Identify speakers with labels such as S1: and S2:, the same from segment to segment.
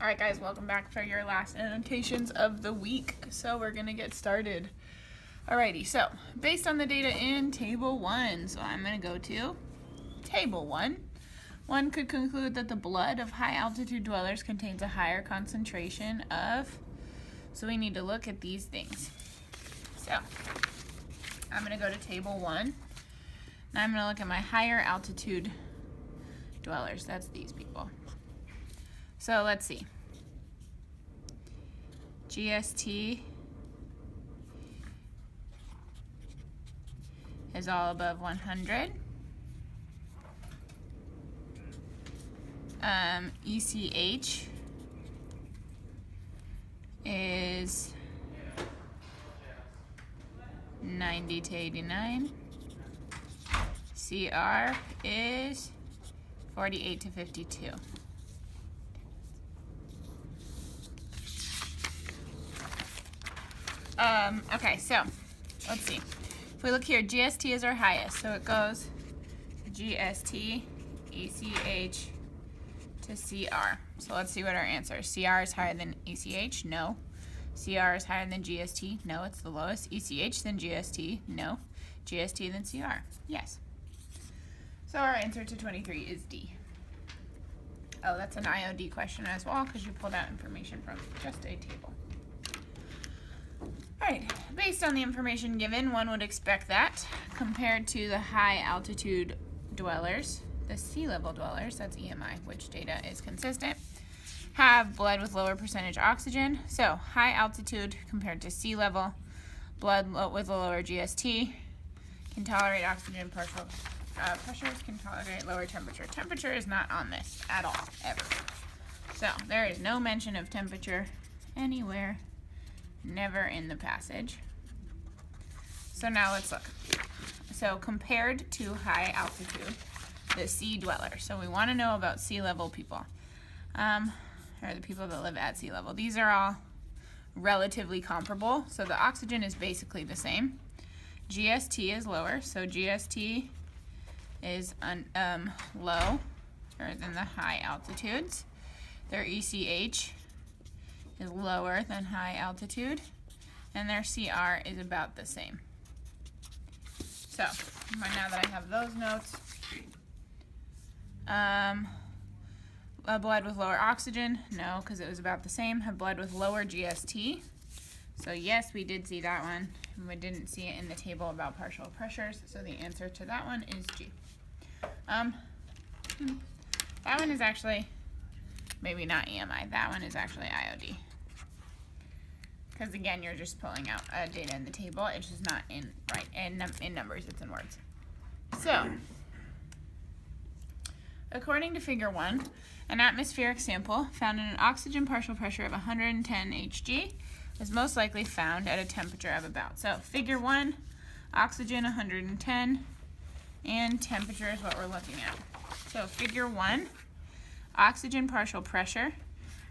S1: Alright guys, welcome back for your last annotations of the week. So we're going to get started. Alrighty, so based on the data in Table 1, so I'm going to go to Table 1. One could conclude that the blood of high altitude dwellers contains a higher concentration of, so we need to look at these things. So I'm going to go to Table 1. Now I'm going to look at my higher altitude dwellers. That's these people. So let's see. GST is all above 100. ECH is 90 to 89. CR is 48 to 52. Okay, so let's see. If we look here, GST is our highest, so it goes GST, ECH to CR. So let's see what our answer is. CR is higher than ECH? No. CR is higher than GST? No, it's the lowest. ECH than GST? No. GST than CR? Yes. So our answer to 23 is D. Oh, that's an IOD question as well because you pulled out information from just a table. Alright, based on the information given, one would expect that compared to the high altitude dwellers, the sea level dwellers, that's EMI, which data is consistent, have blood with lower percentage oxygen. So high altitude compared to sea level, blood with a lower GST, can tolerate oxygen partial pressures, can tolerate lower temperature. Temperature is not on this at all, ever. So there is no mention of temperature anywhere. Never in the passage. So now let's look. So compared to high altitude, the sea dweller. So we want to know about sea level people, or the people that live at sea level. These are all relatively comparable. So the oxygen is basically the same. GST is lower, so GST is low than the high altitudes. Their ECH is lower than high altitude, and their CR is about the same. So now that I have those notes, a blood with lower oxygen, no, because it was about the same. A blood with lower GST, so yes, we did see that one, and we didn't see it in the table about partial pressures, so the answer to that one is G. That one is actually maybe not EMI. That one is actually IOD. Because again, you're just pulling out data in the table. It's just not in numbers. It's in words. So, according to Figure 1, an atmospheric sample found in an oxygen partial pressure of 110 Hg is most likely found at a temperature of about. So, Figure 1, oxygen 110, and temperature is what we're looking at. So, Figure 1, oxygen partial pressure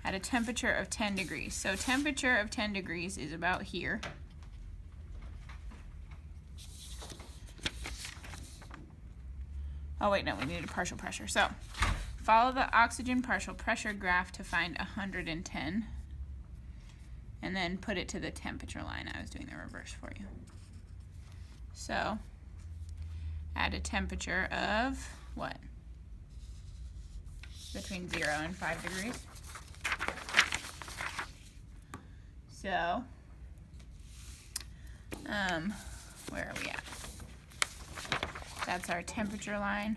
S1: at a temperature of 10 degrees. So temperature of 10 degrees is about here. Oh wait, no, we need a partial pressure. So follow the oxygen partial pressure graph to find 110 and then put it to the temperature line. I was doing the reverse for you. So at a temperature of what? Between 0 and 5 degrees. So, where are we at? That's our temperature line.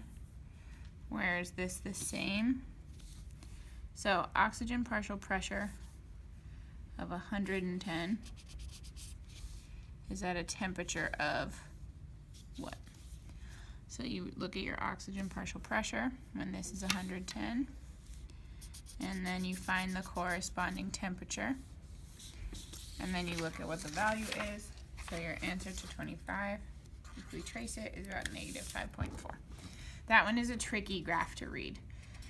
S1: Where is this the same? So, oxygen partial pressure of 110 is at a temperature of what? So you look at your oxygen partial pressure, and this is 110, and then you find the corresponding temperature. And then you look at what the value is. So your answer to 25, if we trace it, is about negative 5.4. That one is a tricky graph to read.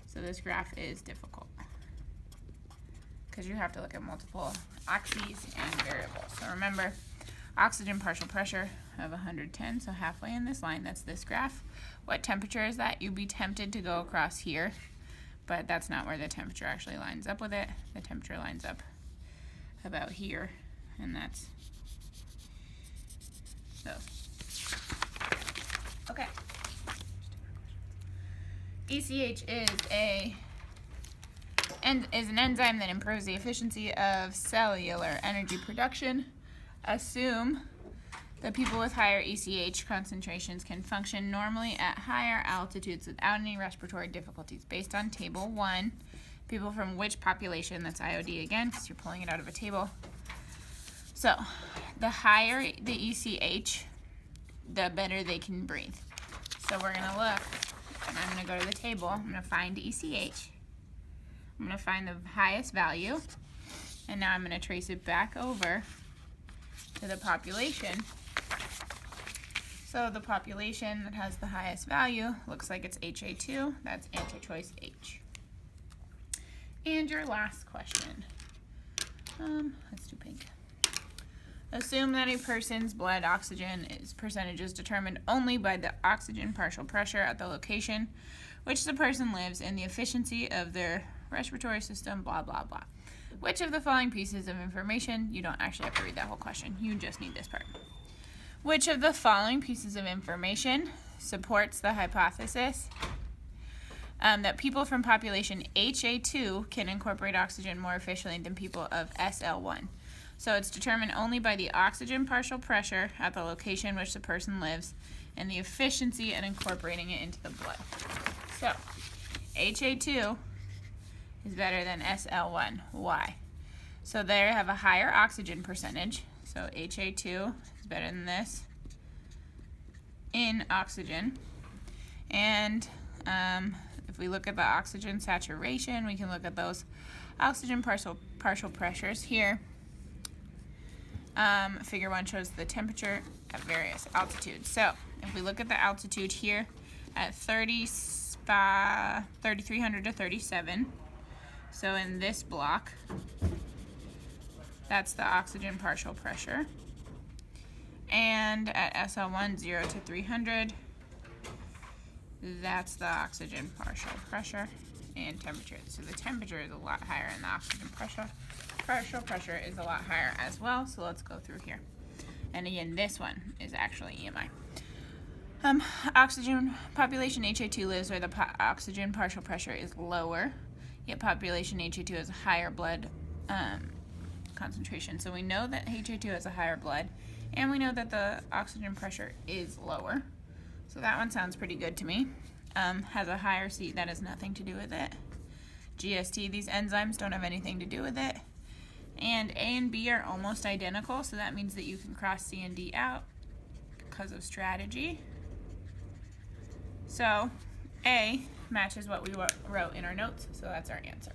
S1: So this graph is difficult because you have to look at multiple axes and variables. So remember, oxygen partial pressure of 110, so halfway in this line, that's this graph. What temperature is that? You'd be tempted to go across here, but that's not where the temperature actually lines up with it. The temperature lines up about here, and that's so. Okay. ECH is an enzyme that improves the efficiency of cellular energy production. Assume that people with higher ECH concentrations can function normally at higher altitudes without any respiratory difficulties. Based on table 1, people from which population, that's IOD again, because you're pulling it out of a table. So, the higher the ECH, the better they can breathe. So we're going to look, and I'm going to go to the table. I'm going to find ECH. I'm going to find the highest value, and now I'm going to trace it back over to the population. So the population that has the highest value looks like it's HA2. That's answer choice H. And your last question. Let's do pink. Assume that a person's blood oxygen percentage is determined only by the oxygen partial pressure at the location which the person lives and the efficiency of their respiratory system, blah, blah, blah. Which of the following pieces of information, you don't actually have to read that whole question, you just need this part. Which of the following pieces of information supports the hypothesis that people from population HA2 can incorporate oxygen more efficiently than people of SL1? So it's determined only by the oxygen partial pressure at the location which the person lives and the efficiency in incorporating it into the blood. So HA2 is better than SL1. Why? So they have a higher oxygen percentage. So HA2 is better than this in oxygen. And if we look at the oxygen saturation, we can look at those oxygen partial pressures here. Figure 1 shows the temperature at various altitudes. So if we look at the altitude here at 3,300 to 37, so in this block, that's the oxygen partial pressure. And at SL1, 0 to 300, that's the oxygen partial pressure and temperature. So the temperature is a lot higher and the oxygen partial pressure is a lot higher as well. So let's go through here. And again, this one is actually EMI. Oxygen population HA2 lives where the oxygen partial pressure is lower, yet population HA2 has a higher blood concentration. So we know that HA2 has a higher blood, and we know that the oxygen pressure is lower. So that one sounds pretty good to me. Has a higher C, that has nothing to do with it. GST, these enzymes don't have anything to do with it. And A and B are almost identical, so that means that you can cross C and D out because of strategy. So A matches what we wrote in our notes, so that's our answer.